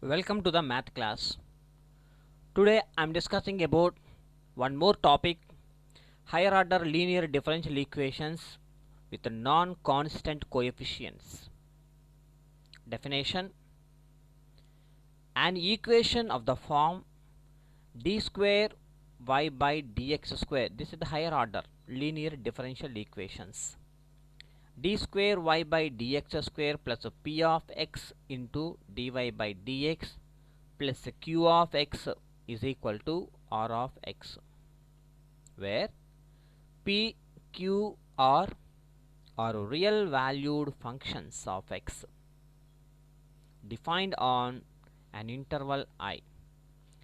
Welcome to the math class. Today I am discussing about one more topic, higher order linear differential equations with non-constant coefficients. Definition: an equation of the form d square y by dx square. This is the higher order linear differential equations. D square y by dx square plus p of x into dy by dx plus q of x is equal to r of x, where p, q, r are real valued functions of x defined on an interval I,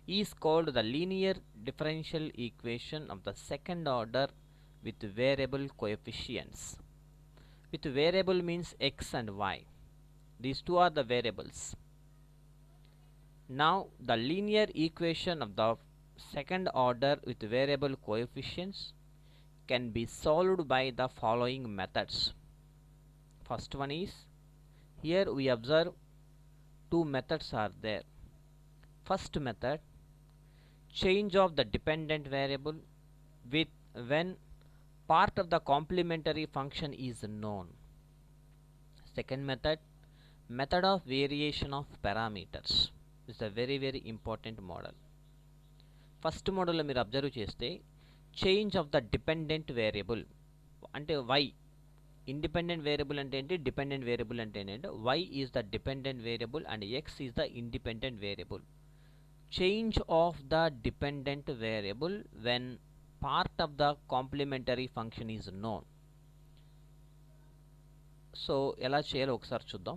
is called the linear differential equation of the second order with variable coefficients. With variable means x and y. These two are the variables. Now the linear equation of the second order with variable coefficients can be solved by the following methods. First one is, here we observe two methods are there. First method, change of the dependent variable with when part of the complementary function is known. Second method, method of variation of parameters. This is a very important model. First మోడల్లో మీరు observe చేస్తే change of the dependent variable అంటే y, independent variable అంటే ఏంటి, dependent variable అంటే ఏంటంటే y is the dependent variable and x is the independent variable. Change of the dependent variable when part of the complementary function is known. So ఎలా చేయాలో ఒకసారి చూద్దాం.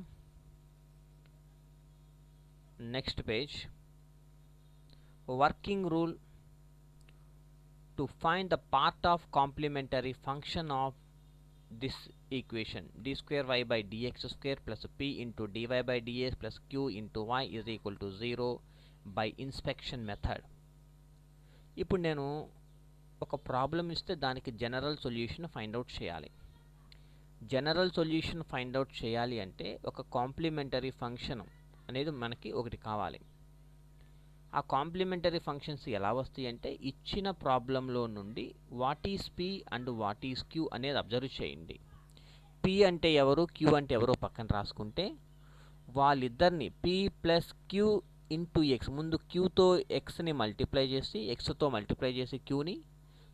Next page, working rule to find the part of complementary function of this equation d square y by dx square plus p into dy by dx plus q into y is equal to 0 by inspection method. ఇప్పుడు నేను ఒక problem ఇస్తే దానికి general solution find out చేయాలి. General solution find out చేయాలి అంటే ఒక complementary function అనేది మనకి ఒకటి కావాలి. ఆ కాంప్లిమెంటరీ ఫంక్షన్స్ ఎలా వస్తాయి అంటే ఇచ్చిన ప్రాబ్లంలో నుండి what is P and what is Q అనేది అబ్జర్వ్ చేయండి. పి అంటే ఎవరు, క్యూ అంటే ఎవరో పక్కన రాసుకుంటే వాళ్ళిద్దరిని P plus queue into X, ముందు క్యూతో ఎక్స్ని మల్టిప్లై చేసి ఎక్స్తో మల్టిప్లై చేసి క్యూని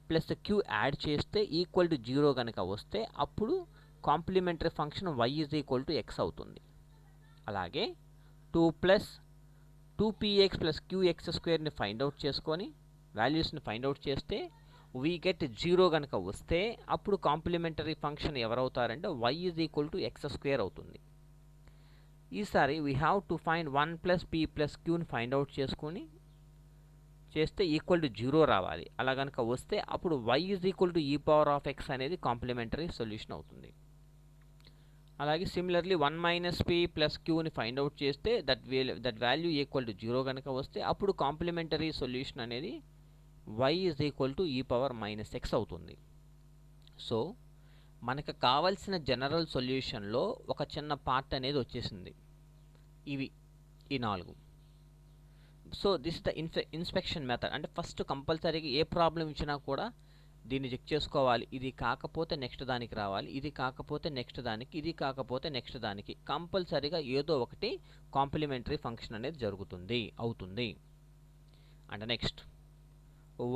ప్లస్ క్యూ యాడ్ చేస్తే ఈక్వల్ టు 0 కనుక వస్తే అప్పుడు complementary function Y is equal to X అవుతుంది. అలాగే 2 ప్లస్ 2px ప్లస్ qx స్క్వేర్ని ఫైండ్ అవుట్ చేసుకొని వాల్యూస్ని ఫైండ్ అవుట్ చేస్తే వీ గెట్ 0 కనుక వస్తే అప్పుడు కాంప్లిమెంటరీ ఫంక్షన్ ఎవరవుతారంటే y is equal to X square అవుతుంది. ఈసారి we have to find 1 plus p plus క్యూని ఫైండ్ అవుట్ చేసుకొని చేస్తే ఈక్వల్ టు 0 రావాలి. అలా కనుక వస్తే అప్పుడు y is equal to e power of X అనేది కాంప్లిమెంటరీ సొల్యూషన్ అవుతుంది. అలాగే సిమిలర్లీ 1 మైనస్ పి ప్లస్ క్యూని ఫైండ్ అవుట్ చేస్తే దట్ వాల్యూ ఈక్వల్ టు 0 కనుక వస్తే అప్పుడు కాంప్లిమెంటరీ సొల్యూషన్ అనేది y is equal to e power minus X అవుతుంది. సో మనకు కావాల్సిన జనరల్ సొల్యూషన్లో ఒక చిన్న పార్ట్ అనేది వచ్చేసింది, ఇవి ఈ 4. So this the inspection method. అంటే ఫస్ట్ కంపల్సరీగా ఏ ప్రాబ్లం ఇచ్చినా కూడా దీన్ని చెక్ చేసుకోవాలి. ఇది కాకపోతే నెక్స్ట్ దానికి రావాలి, ఇది కాకపోతే నెక్స్ట్ దానికి, ఇది కాకపోతే నెక్స్ట్ దానికి, కంపల్సరీగా ఏదో ఒకటి కాంప్లిమెంటరీ ఫంక్షన్ అనేది అవుతుంది. And next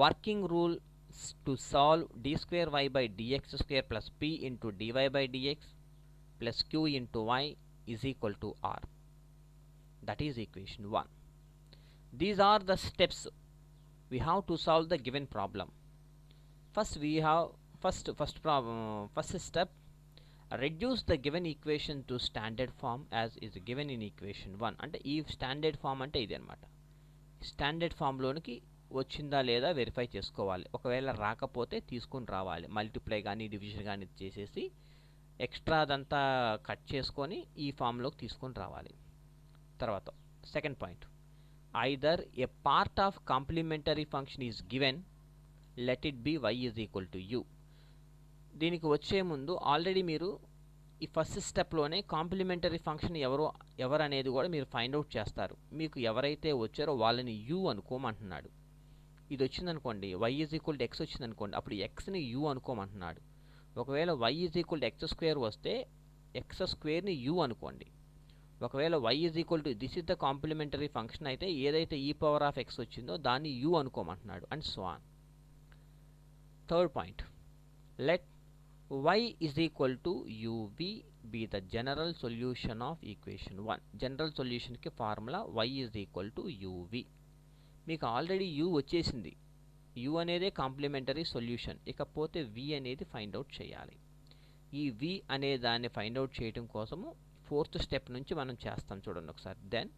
working rule to solve d square y by dx square plus p into dy by dx plus queue into y is equal to r. That is equation 1. These are the steps we have to solve the given problem. First we have first step, reduce the given equation to standard form as is given in equation 1. అంటే ఈ standard form అంటే ఇది అనమాట. Standard ఫామ్లోనికి వచ్చిందా లేదా verify చేసుకోవాలి. ఒకవేళ రాకపోతే తీసుకొని రావాలి, మల్టిప్లై కానీ డివిజన్ కానీ చేసేసి ఎక్స్ట్రా అదంతా కట్ చేసుకొని ఈ ఫామ్లోకి తీసుకొని రావాలి. తర్వాత second point, either a part of complementary function is given, let it be y is equal to u. దీనికి వచ్చే ముందు ఆల్రెడీ మీరు ఈ ఫస్ట్ స్టెప్లోనే కాంప్లిమెంటరీ ఫంక్షన్ ఎవరు అనేది కూడా మీరు ఫైండ్ అవుట్ చేస్తారు. మీకు ఎవరైతే వచ్చారో వాళ్ళని యూ అనుకోమంటున్నాడు. ఇది వచ్చిందనుకోండి, y is equal to X వచ్చిందనుకోండి, అప్పుడు ఎక్స్ని యూ అనుకోమంటున్నాడు. ఒకవేళ y is equal to X square వస్తే ఎక్స్ స్క్వేర్ని యూ అనుకోండి. ఒకవేళ y is equal to this is the complementary function అయితే ఏదైతే ఈ పవర్ ఆఫ్ ఎక్స్ వచ్చిందో దాన్ని యూ అనుకోమంటున్నాడు, and so on. Third point, let y is equal to uv be the general solution of equation 1. General సొల్యూషన్కి formula y is equal to uv. మీకు already u వచ్చేసింది. u అనేదే complementary solution. ఇకపోతే v అనేది find out చేయాలి. ఈ v అనే దాన్ని ఫైండ్ అవుట్ చేయడం కోసము ఫోర్త్ స్టెప్ నుంచి మనం చేస్తాం. చూడండి ఒకసారి. దెన్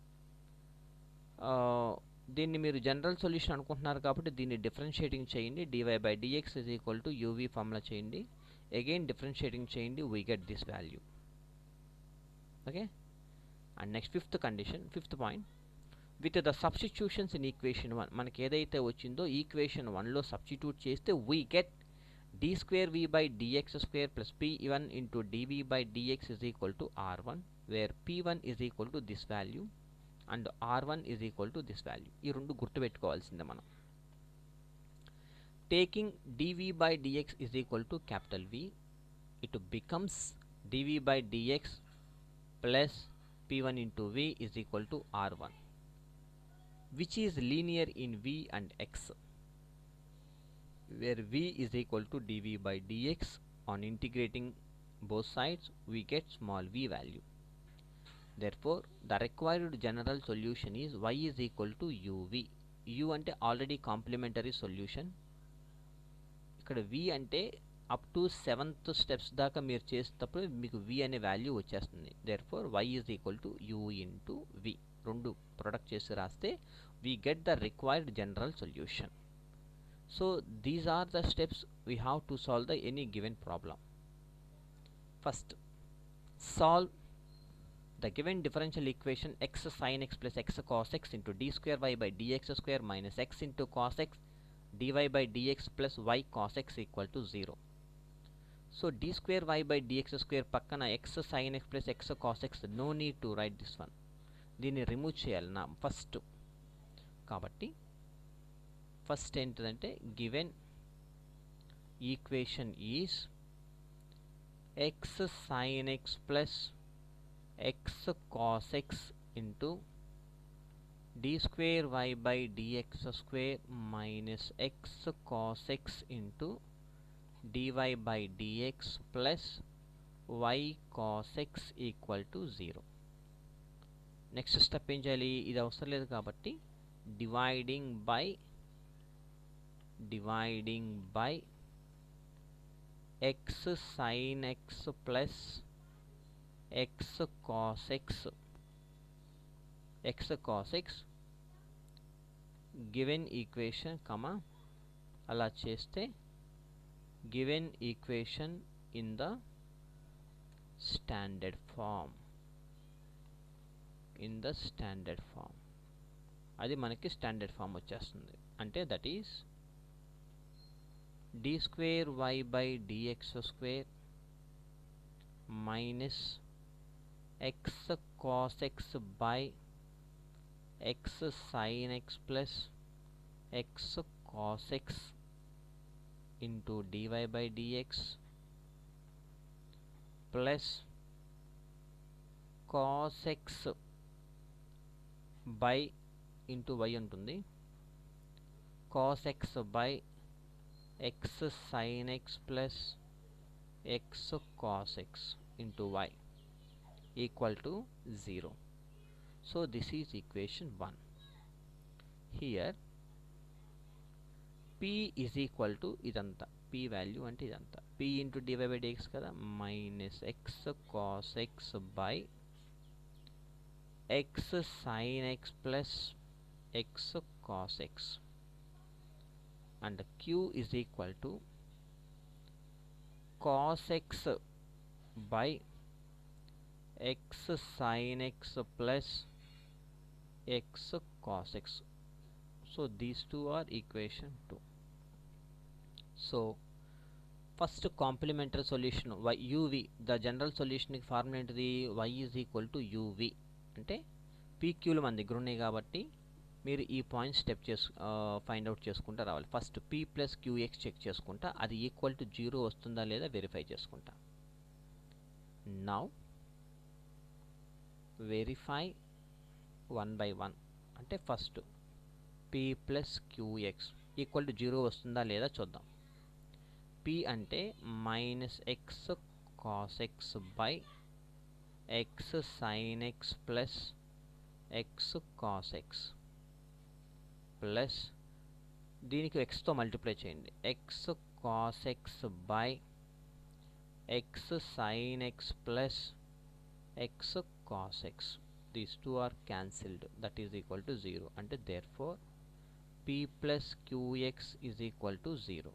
దీన్ని మీరు జనరల్ సొల్యూషన్ అనుకుంటున్నారు కాబట్టి దీన్ని డిఫరెన్షియేటింగ్ చేయండి. dy by dx is equal to uv formula చేయండి. Again differentiating చేయండి, we get this value. Okay, and next fifth point, with the substitutions in equation 1 మనకి ఏదైతే వచ్చిందో ఈక్వేషన్ 1లో సబ్స్టిట్యూట్ చేస్తే we get d square v by dx square plus p1 into dv by dx is equal to r1, where p1 is equal to this value and r1 is equal to this value. ఈ రెండు గుర్తుపెట్టుకోవాల్సిందే మనం. Taking dv by dx is equal to capital V, it becomes dv by dx plus p1 into v is equal to r1, which is linear in v and x, where v is equal to dv by dx. On integrating both sides we get small v value. Therefore the required general solution is y is equal to uv. u అంటే already complementary solution. ఇక్కడ v అంటే up to 7th steps దాకా మీరు చేసేటప్పుడు మీకు v అనే value వచ్చేస్తుంది. Therefore y is equal to u into v. రెండు ప్రొడక్ట్ చేసి రాస్తే we get the required general solution. So these are the steps we have to solve the any given problem. First, solve the given differential equation x sin x plus x cos x into d square y by dx square minus x into cos x dy by dx plus y cos x equal to 0. So d square y by dx square పక్కన x sin x plus x cos x, no need to write this one. దీన్ని remove చేయాలి నా first. కాబట్టి first ఏంటంటే given equation is x sin x plus x cos x into d square y by dx square minus x cos x into dy by dx plus y cos x equal to 0. Next step ఏం చేయాలి? ఇది అవసరం లేదు కాబట్టి dividing by x sin x plus x cos x given equation అలా చేస్తే given equation in the standard form అది మనకి స్టాండర్డ్ ఫామ్ వచ్చేస్తుంది. అంటే that is d square y by dx square minus x cos x by x sin x plus x cos x into dy by dx plus cos x by into y ఉంటుంది, cos x by x sin x plus x cos x into y equal to 0. So this is equation 1. Here p is equal to idanta, p value ante idanta p into dy by dx kada, minus x cos x by x sin x plus x cos x, and q is equal to cos x by x sin x plus x cos x. So these two are equation 2. So first complementary solution U V, the general సొల్యూషన్కి formula ఏంటిది? y is equal to U V. అంటే పీక్యూలు మన దగ్గర ఉన్నాయి కాబట్టి మీరు ఈ పాయింట్ స్టెప్ ఫైండ్ అవుట్ చేసుకుంటా రావాలి. First p plus qx check చేసుకుంటా, అది ఈక్వల్ టు 0 వస్తుందా లేదా వెరిఫై చేసుకుంటా. Now verify 1 by 1. అంటే first p plus qx equal to 0 వస్తుందా లేదా చూద్దాం. పీ అంటే minus x cos x by x sine x plus x cos x plus దీనికి ఎక్స్తో మల్టిప్లై చేయండి, x cos x by x sine x plus x cos x. These two are cancelled, that is equal to 0. అంటే therefore P plus qx is equal to 0.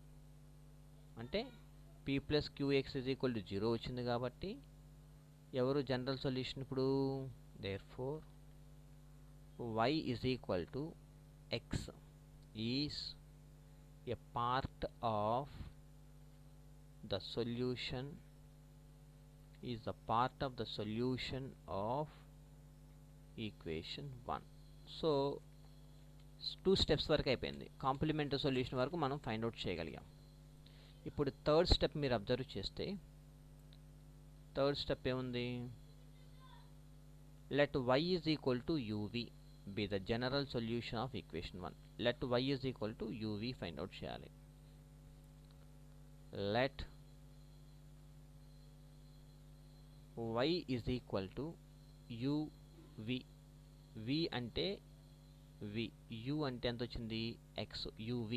అంటే P plus qx is equal to 0 వచ్చింది కాబట్టి ఎవరు general solution ఇప్పుడు? Therefore y is equal to x is a part of the solution, is the part of the solution of equation 1. So 2 steps వరకు అయిపోయింది. Complementary solution వరకు మనం find out చేయగలిగాం. ఇప్పుడు థర్డ్ స్టెప్ మీరు అబ్జర్వ్ చేస్తే third step ఏముంది? Let y is equal to uv be the general solution of equation 1. let y is equal to uv find out చేయాలి. let y is equal to uv. v అంటే v, u అంటే ఎంత వచ్చింది? x, uv.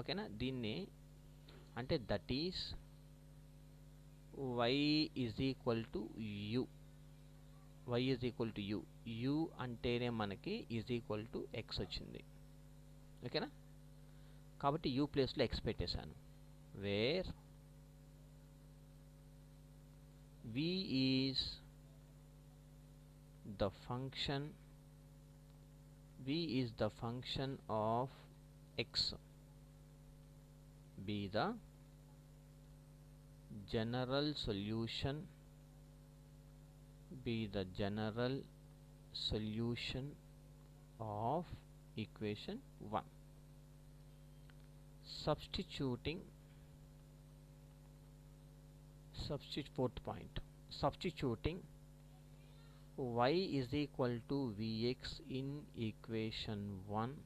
ఓకేనా? దీన్ని అంటే that is y is equal to u. y is equal to u. u అంటేనే మనకి ఈజ్ ఈక్వల్ టు x వచ్చింది. ఓకేనా? కాబట్టి u ప్లేస్లో x పెట్టేశాను. Where v is the function, v is the function of x, be the general solution, be the general solution of equation 1. Substituting, fourth point, substituting y is equal to vx in equation 1,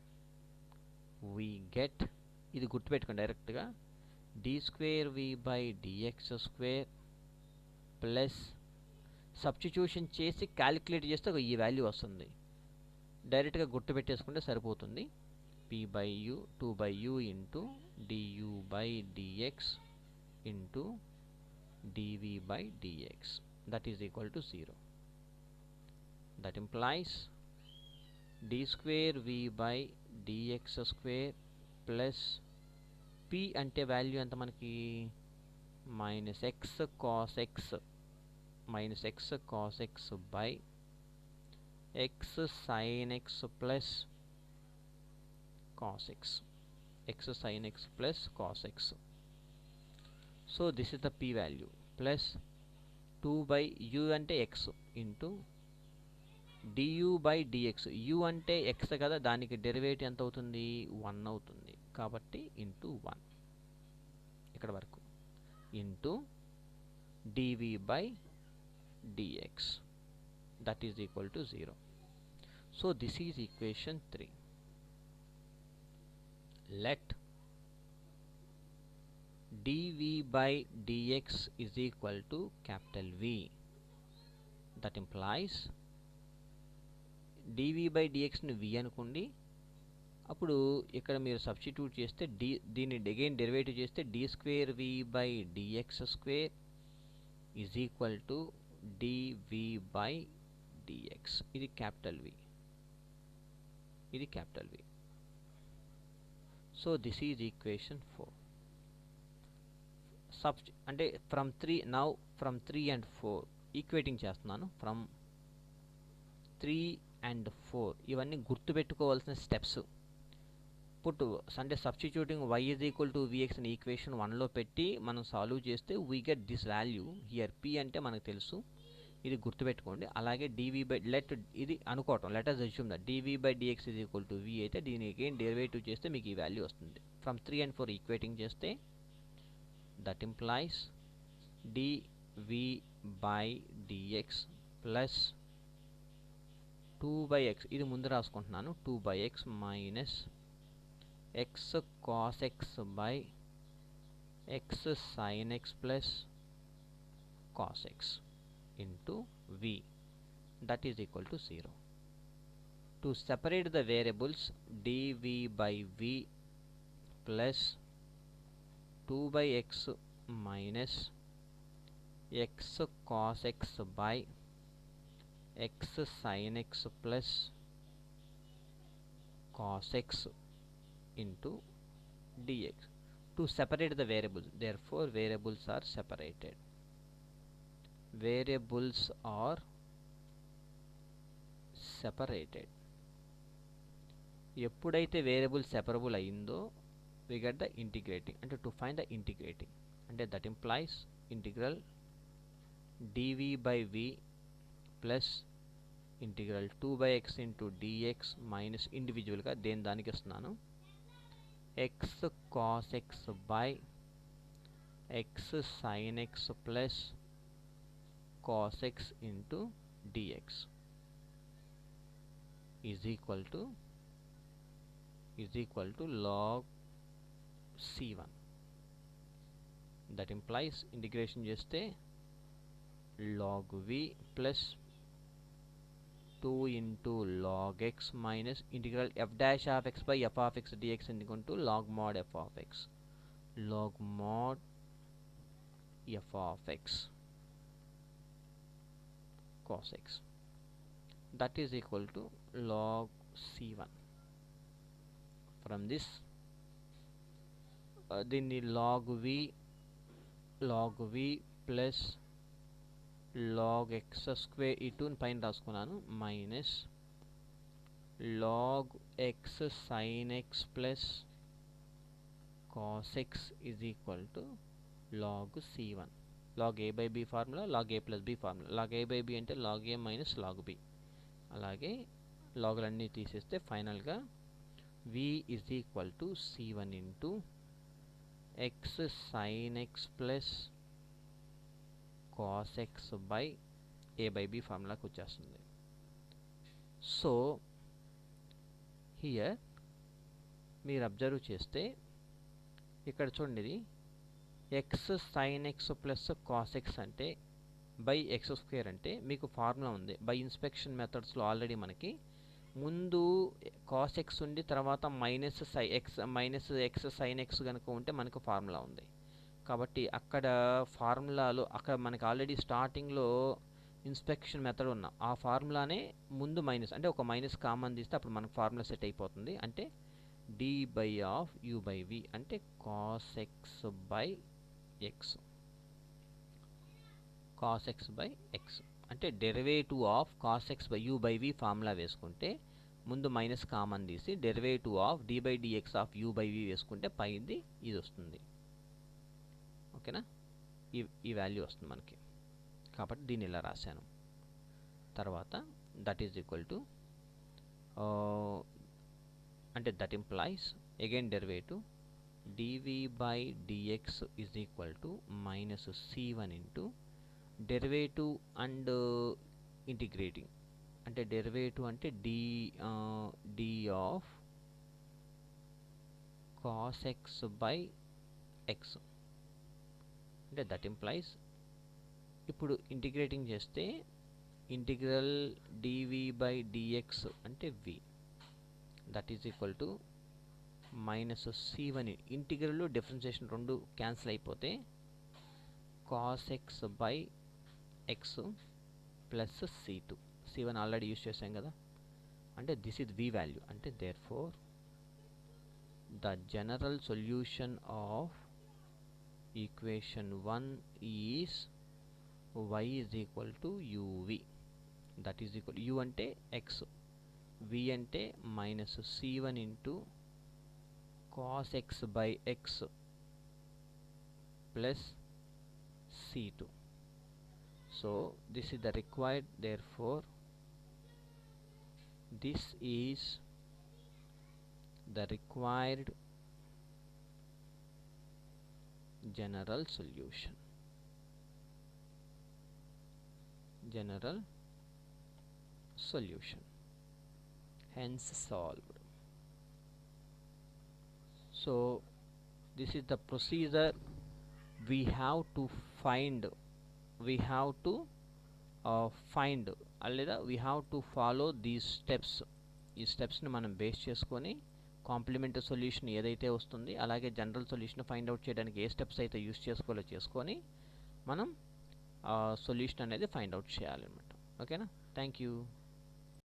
we get, ఇది గుర్తుపెట్టుకోండి డైరెక్ట్గా, d square v by dx square plus substitution చేసి calculate చేస్తే ఈ value వస్తుంది. డైరెక్ట్గా గుర్తుపెట్టేసుకుంటే సరిపోతుంది. p by u 2 by u into du by dx into dv by dx, that is equal to 0. that implies d square v by dx square plus p అంటే value ఎంత మనకి? Minus x cos X, minus x cos x by x sine x plus cos X, X sine x plus cos X. So this is the p value plus 2 by u అంటే x into du by dx. u అంటే x కదా, దానికి derivative ఎంత అవుతుంది? 1 అవుతుంది. కాబట్టి into 1 ఇక్కడ వరకు into dv by dx, that is equal to 0. so this is equation 3. let dv by dx is equal to capital V, that implies dv by dx ని v అనుకోండి. అప్పుడు ఇక్కడ మీరు సబ్స్టిట్యూట్ చేస్తే దీన్ని అగైన్ డెరివేటివ్ చేస్తే d square v by dx square is equal to dv by dx. ఇది capital V, ఇది capital V. So this is equation 4. అంటే from 3 now from 3 and 4 equating చేస్తున్నాను. ఫ్రమ్ 3 and 4 ఇవన్నీ గుర్తుపెట్టుకోవాల్సిన స్టెప్స్. పుట్ అంటే substituting y is equal to vx అని equation 1లో పెట్టి మనం సాల్వ్ చేస్తే we get this value here. p అంటే మనకు తెలుసు, ఇది గుర్తుపెట్టుకోండి. అలాగే dv బై ఇది అనుకోవటం, let us assume that dv by dx is equal to v అయితే దీని అగైన్ డెరివేటివ్ చేస్తే మీకు ఈ వాల్యూ వస్తుంది. ఫ్రమ్ 3 and 4 ఈక్వేటింగ్ చేస్తే that implies dv by dx plus 2/x, ఇది ముందు రాసుకుంటున్నాను, 2/x minus x cos x by x sin x plus cos x into v, that is equal to 0. To separate the variables, dv by v plus 2/x minus x cos x by x sin x plus cos x into dx. To separate the variables, therefore variables are separated. Variables are separated. ఎప్పుడైతే variable separable అయిందో we get the integrating, అంటే to find the integrating, అంటే that implies integral dv by v plus integral 2/x into dx minus individual గా దేని దానికి ఇస్తున్నాను, x cos x by x sin x plus cos x into dx is equal to log c1. That implies integration చేస్తే log v plus 2 into log x minus integral f dash of x by f of x dx is equal to log mod f of x, log mod f of x cos x, that is equal to log c1. From this దీన్ని log v plus log x square ఈ 2 పైన రాసుకున్నాను minus log x sin x plus cos x is equal to log c1. log a by b formula, log a plus b formula. log a by b అంటే log a minus log b. అలాగే లాగులన్నీ తీసేస్తే ఫైనల్గా v is equal to c1 into x sin x plus cos x by a by b ఫార్ములాకి వచ్చేస్తుంది. So here మీరు observe చేస్తే ఇక్కడ చూడండి, ఇది x sin x plus cos x అంటే బై ఎక్స్ స్క్వేర్ అంటే మీకు ఫార్ములా ఉంది. బై ఇన్స్పెక్షన్ మెథడ్స్లో ఆల్రెడీ మనకి ముందు cos x ఉండి తర్వాత మైనస్ ఎక్స్ సైన్ ఎక్స్ కనుక ఉంటే మనకు ఫార్ములా ఉంది. కాబట్టి అక్కడ ఫార్ములాలో అక్కడ మనకి ఆల్రెడీ స్టార్టింగ్లో ఇన్స్పెక్షన్ మెథడ్ ఉన్న ఆ ఫార్ములానే ముందు మైనస్ అంటే ఒక మైనస్ కామన్ తీస్తే అప్పుడు మనకు ఫార్ములా సెట్ అయిపోతుంది. అంటే d by of u by v అంటే cos x by x, cos x by x అంటే derivative of cos x by u by v formula వేసుకుంటే ముందు మైనస్ కామన్ తీసి derivative of d by dx of u by v వేసుకుంటే పైది ఇది వస్తుంది. ఓకేనా, ఈ వాల్యూ వస్తుంది మనకి. కాబట్టి దీన్ని ఇలా రాశాను. తర్వాత దట్ ఈజ్ ఈక్వల్ టు అంటే that implies again derivative dv by dx is equal to minus c1 into derivative and integrating అంటే డెరివేటివ్ అంటే d of cos x by x అంటే దట్ ఇంప్లాయిస్ ఇప్పుడు ఇంటిగ్రేటింగ్ చేస్తే ఇంటిగ్రల్ dv by dx అంటే v that is equal to minus c1 integral differentiation రెండు cancel అయిపోతే cos x by x ప్లస్ c1 already use చేసాం కదా. అంటే దిస్ ఇస్ v వాల్యూ. అంటే therefore the general solution of equation 1 is y is equal to uv. That is equal u అంటే x, v అంటే minus c1 into cos x by x plus c2. So this is the required, therefore this is the required general solution. Hence solved. So this is the procedure we have to find, లేదా we have to follow these steps. ఈ స్టెప్స్ని మనం base చేసుకొని complementary solution ఏదైతే వస్తుంది అలాగే general solution find out చేయడానికి ఏ steps అయితే use చేసుకోవాలో చేసుకొని మనం సొల్యూషన్ అనేది ఫైండ్ అవుట్ చేయాలన్నమాట. ఓకేనా? Thank you.